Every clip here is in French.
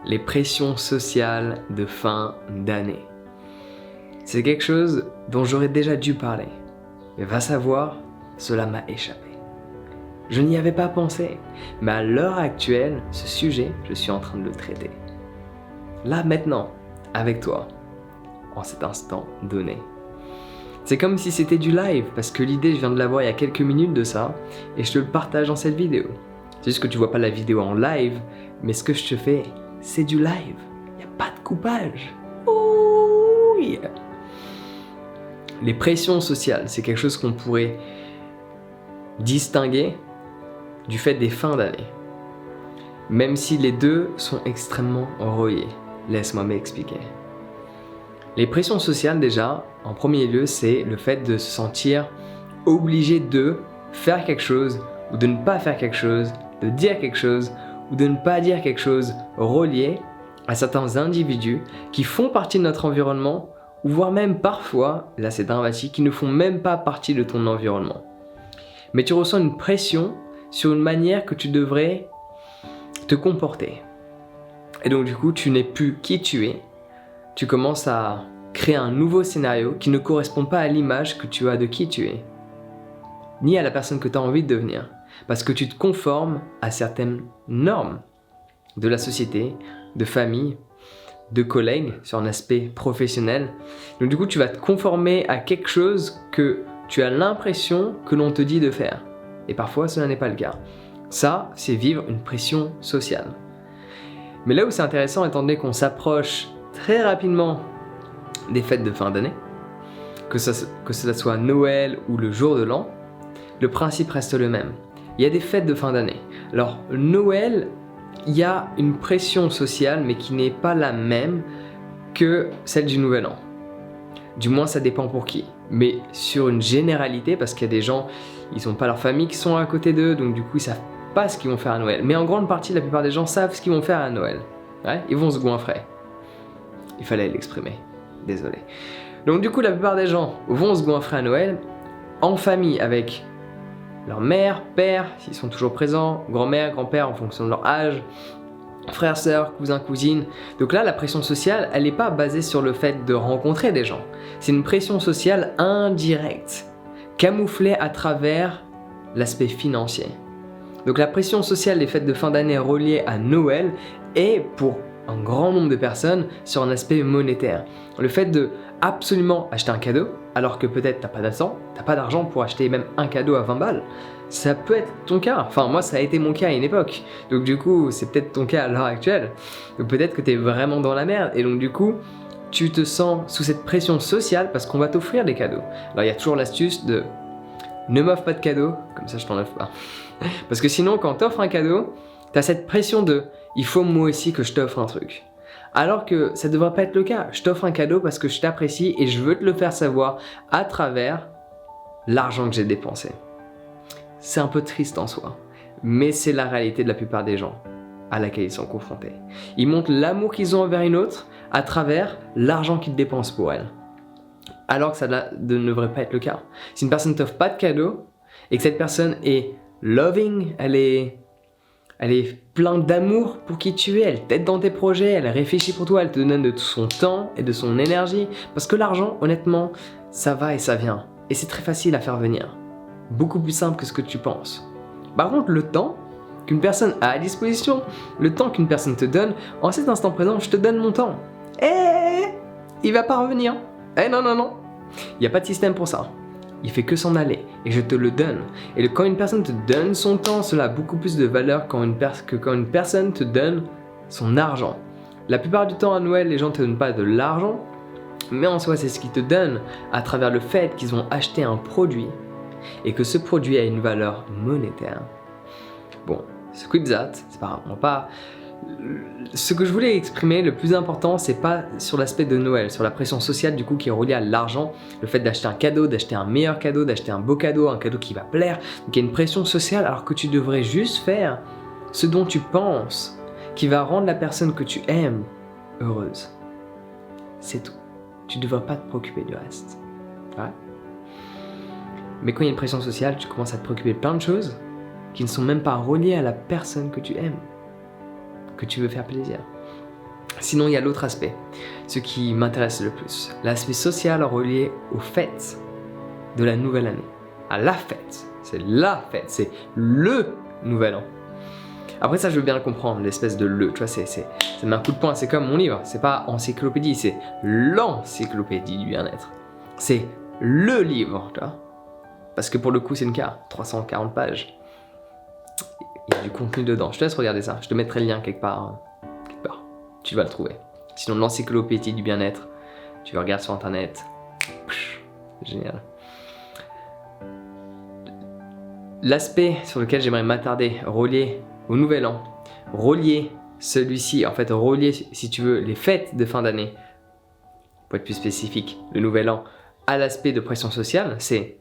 les pressions sociales de fin d'année. C'est quelque chose dont j'aurais déjà dû parler, mais va savoir, cela m'a échappé. Je n'y avais pas pensé, mais à l'heure actuelle, ce sujet, je suis en train de le traiter. Là, maintenant, avec toi, en cet instant donné. C'est comme si c'était du live, parce que l'idée, je viens de l'avoir il y a quelques minutes de ça, et je te le partage dans cette vidéo. C'est juste que tu vois pas la vidéo en live, mais ce que je te fais, c'est du live. Il n'y a pas de coupage. Oh yeah. Les pressions sociales, c'est quelque chose qu'on pourrait distinguer du fait des fins d'année. Même si les deux sont extrêmement reliés. Laisse-moi m'expliquer. Les pressions sociales, déjà, en premier lieu, c'est le fait de se sentir obligé de faire quelque chose ou de ne pas faire quelque chose, de dire quelque chose ou de ne pas dire quelque chose relié à certains individus qui font partie de notre environnement ou voire même parfois, là c'est dramatique, qui ne font même pas partie de ton environnement. Mais tu ressens une pression sur une manière que tu devrais te comporter. Et donc du coup, tu n'es plus qui tu es. Tu commences à créer un nouveau scénario qui ne correspond pas à l'image que tu as de qui tu es, ni à la personne que tu as envie de devenir, parce que tu te conformes à certaines normes de la société, de famille, de collègues sur un aspect professionnel. Donc du coup, tu vas te conformer à quelque chose que tu as l'impression que l'on te dit de faire. Et parfois, cela n'est pas le cas. Ça, c'est vivre une pression sociale. Mais là où c'est intéressant, étant donné qu'on s'approche très rapidement des fêtes de fin d'année, que cela soit Noël ou le jour de l'an, le principe reste le même. Il y a des fêtes de fin d'année. Alors, Noël, il y a une pression sociale, mais qui n'est pas la même que celle du Nouvel An. Du moins, ça dépend pour qui. Mais sur une généralité, parce qu'il y a des gens, ils n'ont pas leur famille qui sont à côté d'eux, donc du coup, ils savent pas ce qu'ils vont faire à Noël. Mais en grande partie, la plupart des gens savent ce qu'ils vont faire à Noël. Ouais, ils vont se goinfrer. Il fallait l'exprimer. Désolé. Donc du coup, la plupart des gens vont se goinfrer à Noël en famille avec leur mère, père, s'ils sont toujours présents, grand-mère, grand-père en fonction de leur âge, frères, sœurs, cousins, cousines. Donc là, la pression sociale, elle n'est pas basée sur le fait de rencontrer des gens. C'est une pression sociale indirecte, camouflée à travers l'aspect financier. Donc la pression sociale des fêtes de fin d'année reliées à Noël est pour un grand nombre de personnes sur un aspect monétaire. Le fait de absolument acheter un cadeau, alors que peut-être t'as pas d'argent pour acheter même un cadeau à 20 balles, ça peut être ton cas. Enfin, moi, ça a été mon cas à une époque. Donc du coup, c'est peut-être ton cas à l'heure actuelle. Donc peut-être que t'es vraiment dans la merde. Et donc du coup, tu te sens sous cette pression sociale parce qu'on va t'offrir des cadeaux. Alors il y a toujours l'astuce de ne m'offre pas de cadeau, comme ça je t'en offre pas. Parce que sinon, quand t'offres un cadeau, t'as cette pression de il faut moi aussi que je t'offre un truc. Alors que ça ne devrait pas être le cas. Je t'offre un cadeau parce que je t'apprécie et je veux te le faire savoir à travers l'argent que j'ai dépensé. C'est un peu triste en soi, mais c'est la réalité de la plupart des gens à laquelle ils sont confrontés. Ils montrent l'amour qu'ils ont envers une autre à travers l'argent qu'ils dépensent pour elle. Alors que ça ne devrait pas être le cas. Si une personne ne t'offre pas de cadeau et que cette personne est loving, elle est pleine d'amour pour qui tu es, elle t'aide dans tes projets, elle réfléchit pour toi, elle te donne de son temps et de son énergie. Parce que l'argent, honnêtement, ça va et ça vient. Et c'est très facile à faire venir. Beaucoup plus simple que ce que tu penses. Par contre, le temps qu'une personne a à disposition, le temps qu'une personne te donne, en cet instant présent, je te donne mon temps. Il va pas revenir. Non. Il n'y a pas de système pour ça. Il fait que s'en aller et je te le donne. Et quand une personne te donne son temps, cela a beaucoup plus de valeur que quand une personne te donne son argent. La plupart du temps à Noël, les gens ne te donnent pas de l'argent, mais en soi, c'est ce qu'ils te donnent à travers le fait qu'ils ont acheté un produit et que ce produit a une valeur monétaire. Bon, quid that, c'est vraiment pas... Ce que je voulais exprimer, le plus important, c'est pas sur l'aspect de Noël, sur la pression sociale du coup qui est reliée à l'argent, le fait d'acheter un cadeau, d'acheter un meilleur cadeau, d'acheter un beau cadeau, un cadeau qui va plaire. Donc il y a une pression sociale alors que tu devrais juste faire ce dont tu penses qui va rendre la personne que tu aimes heureuse. C'est tout. Tu ne devrais pas te préoccuper du reste. Ouais. Mais quand il y a une pression sociale, tu commences à te préoccuper de plein de choses qui ne sont même pas reliées à la personne que tu aimes, que tu veux faire plaisir. Sinon, il y a l'autre aspect, ce qui m'intéresse le plus, l'aspect social relié aux fêtes de la nouvelle année. À la fête, c'est le nouvel an. Après ça, je veux bien le comprendre, l'espèce de le, tu vois, ça met un coup de poing, c'est comme mon livre, c'est pas encyclopédie, c'est l'encyclopédie du bien-être. C'est le livre, tu vois. Parce que pour le coup, c'est une carte, 340 pages. Il y a du contenu dedans, je te laisse regarder ça, je te mettrai le lien quelque part. Tu vas le trouver. Sinon, l'encyclopédie du bien-être, tu regardes sur internet. Génial. L'aspect sur lequel j'aimerais m'attarder, relié au nouvel an, relié celui-ci, en fait relié si tu veux les fêtes de fin d'année, pour être plus spécifique, le nouvel an, à l'aspect de pression sociale, c'est...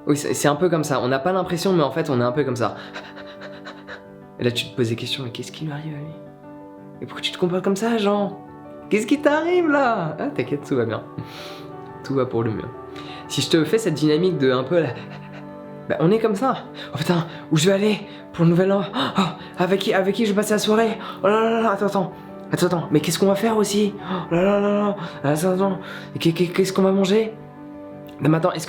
Oui, c'est un peu comme ça, on n'a pas l'impression mais en fait on est un peu comme ça. Et là tu te poses des questions, mais qu'est-ce qui lui arrive à lui? Et pourquoi tu te comportes comme ça, Jean? Qu'est-ce qui t'arrive là? Ah t'inquiète, tout va bien. Tout va pour le mieux. Si je te fais cette dynamique de un peu la... Bah, on est comme ça. Oh putain, où je vais aller pour le nouvel an? Oh, avec qui je vais passer la soirée? Oh là là là, attends, mais qu'est-ce qu'on va faire aussi? Oh là là là là, attends, qu'est-ce qu'on va manger? Mais attends, est-ce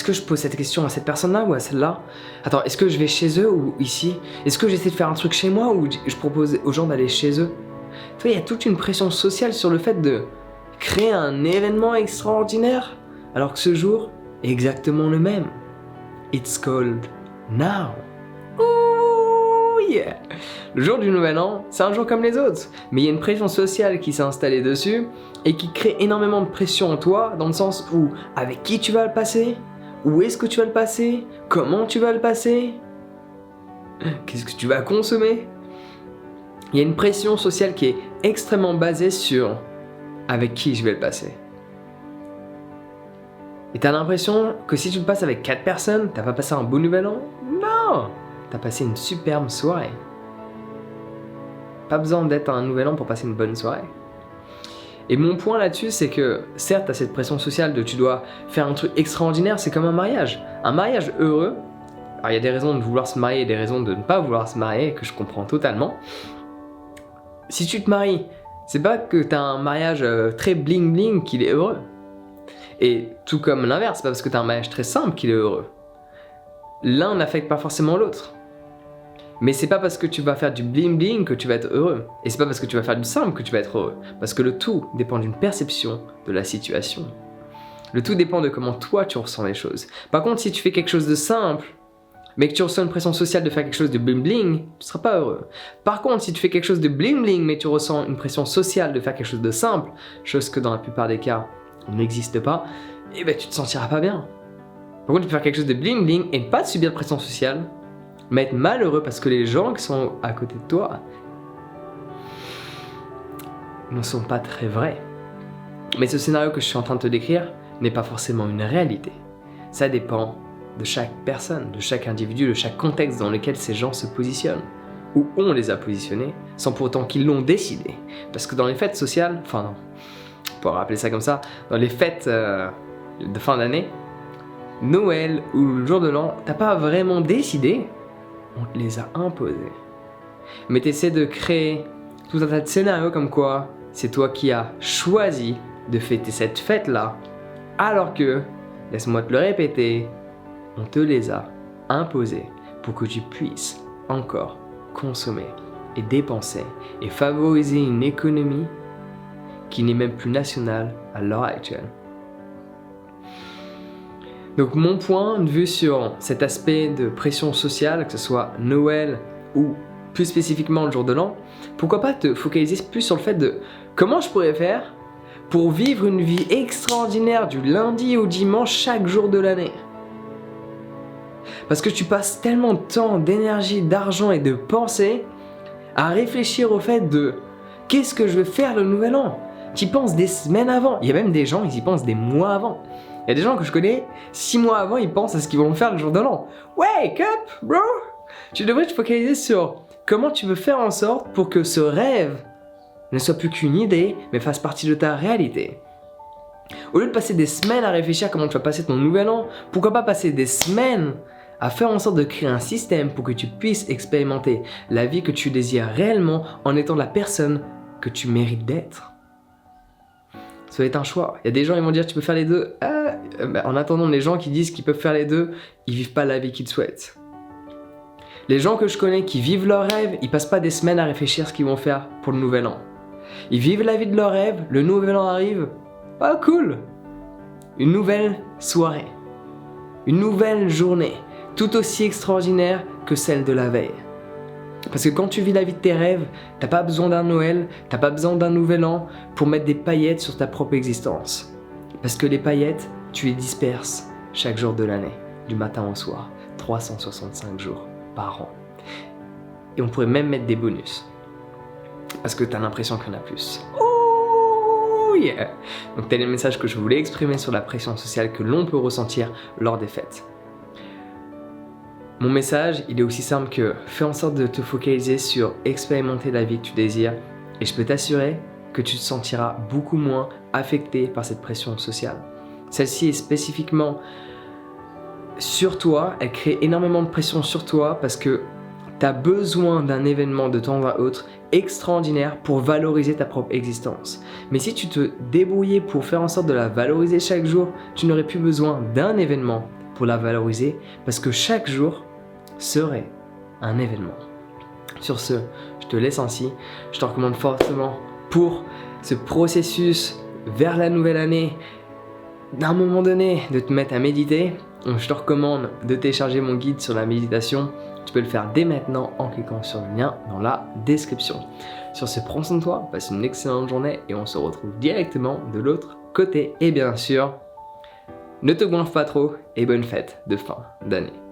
que je pose cette question à cette personne-là ou à celle-là? Attends, est-ce que je vais chez eux ou ici? Est-ce que j'essaie de faire un truc chez moi ou je propose aux gens d'aller chez eux? Tu vois, il y a toute une pression sociale sur le fait de créer un événement extraordinaire, alors que ce jour est exactement le même. It's called now. Ooh yeah! Le jour du nouvel an, c'est un jour comme les autres, mais il y a une pression sociale qui s'est installée dessus et qui crée énormément de pression en toi, dans le sens où avec qui tu vas le passer, où est-ce que tu vas le passer, comment tu vas le passer, qu'est-ce que tu vas consommer. Il y a une pression sociale qui est extrêmement basée sur avec qui je vais le passer. Et t'as l'impression que si tu le passes avec 4 personnes, t'as pas passé un beau nouvel an? Non! T'as passé une superbe soirée. Pas besoin d'être un nouvel an pour passer une bonne soirée. Et mon point là-dessus, c'est que certes, t'as cette pression sociale de tu dois faire un truc extraordinaire, c'est comme un mariage. Un mariage heureux, alors il y a des raisons de vouloir se marier et des raisons de ne pas vouloir se marier, que je comprends totalement. Si tu te maries, c'est pas que t'as un mariage très bling bling qu'il est heureux. Et tout comme l'inverse, c'est pas parce que t'as un mariage très simple qu'il est heureux. L'un n'affecte pas forcément l'autre. Mais c'est pas parce que tu vas faire du bling bling que tu vas être heureux. Et c'est pas parce que tu vas faire du simple que tu vas être heureux. Parce que le tout dépend d'une perception de la situation. Le tout dépend de comment toi tu ressens les choses. Par contre, si tu fais quelque chose de simple, mais que tu ressens une pression sociale de faire quelque chose de bling bling, tu seras pas heureux. Par contre, si tu fais quelque chose de bling bling, mais tu ressens une pression sociale de faire quelque chose de simple, chose que dans la plupart des cas n'existe pas, et ben tu te sentiras pas bien. Par contre, tu peux faire quelque chose de bling bling et ne pas subir de pression sociale, mais être malheureux parce que les gens qui sont à côté de toi ne sont pas très vrais. Mais ce scénario que je suis en train de te décrire n'est pas forcément une réalité. Ça dépend de chaque personne, de chaque individu, de chaque contexte dans lequel ces gens se positionnent, ou on les a positionnés, sans pour autant qu'ils l'ont décidé. Parce que dans les fêtes sociales, enfin non, on pourrait appeler ça comme ça, dans les fêtes de fin d'année, Noël ou le jour de l'an, t'as pas vraiment décidé, on te les a imposés. Mais t'essaies de créer tout un tas de scénarios comme quoi c'est toi qui as choisi de fêter cette fête-là, alors que, laisse-moi te le répéter, on te les a imposés pour que tu puisses encore consommer et dépenser et favoriser une économie qui n'est même plus nationale à l'heure actuelle. Donc mon point de vue sur cet aspect de pression sociale, que ce soit Noël ou plus spécifiquement le jour de l'an, pourquoi pas te focaliser plus sur le fait de comment je pourrais faire pour vivre une vie extraordinaire du lundi au dimanche chaque jour de l'année. Parce que tu passes tellement de temps, d'énergie, d'argent et de pensée à réfléchir au fait de qu'est-ce que je vais faire le nouvel an. Tu y penses des semaines avant. Il y a même des gens, ils y pensent des mois avant. Il y a des gens que je connais, 6 mois avant, ils pensent à ce qu'ils vont faire le jour de l'an. Wake up, bro! Tu devrais te focaliser sur comment tu veux faire en sorte pour que ce rêve ne soit plus qu'une idée, mais fasse partie de ta réalité. Au lieu de passer des semaines à réfléchir à comment tu vas passer ton nouvel an, pourquoi pas passer des semaines à faire en sorte de créer un système pour que tu puisses expérimenter la vie que tu désires réellement en étant la personne que tu mérites d'être. Ça va être un choix. Il y a des gens qui vont dire tu peux faire les deux. En attendant, les gens qui disent qu'ils peuvent faire les deux, ils vivent pas la vie qu'ils souhaitent. Les gens que je connais qui vivent leurs rêves, ils passent pas des semaines à réfléchir à ce qu'ils vont faire pour le nouvel an. Ils vivent la vie de leurs rêves, le nouvel an arrive. Ah cool! Une nouvelle soirée. Une nouvelle journée. Tout aussi extraordinaire que celle de la veille. Parce que quand tu vis la vie de tes rêves, t'as pas besoin d'un Noël, t'as pas besoin d'un nouvel an pour mettre des paillettes sur ta propre existence. Parce que les paillettes, tu les disperses chaque jour de l'année, du matin au soir, 365 jours par an. Et on pourrait même mettre des bonus. Parce que t'as l'impression qu'il y en a plus. Oh yeah! Donc tel est le message que je voulais exprimer sur la pression sociale que l'on peut ressentir lors des fêtes. Mon message, il est aussi simple que fais en sorte de te focaliser sur expérimenter la vie que tu désires et je peux t'assurer que tu te sentiras beaucoup moins affecté par cette pression sociale. Celle-ci est spécifiquement sur toi, elle crée énormément de pression sur toi parce que tu as besoin d'un événement de temps à autre extraordinaire pour valoriser ta propre existence. Mais si tu te débrouillais pour faire en sorte de la valoriser chaque jour, tu n'aurais plus besoin d'un événement pour la valoriser parce que chaque jour serait un événement. Sur ce, je te laisse ainsi. Je te recommande fortement pour ce processus vers la nouvelle année, d'un moment donné, de te mettre à méditer. Donc, je te recommande de télécharger mon guide sur la méditation. Tu peux le faire dès maintenant en cliquant sur le lien dans la description. Sur ce, prends soin de toi, passe une excellente journée et on se retrouve directement de l'autre côté. Et bien sûr, ne te gonfle pas trop et bonne fête de fin d'année.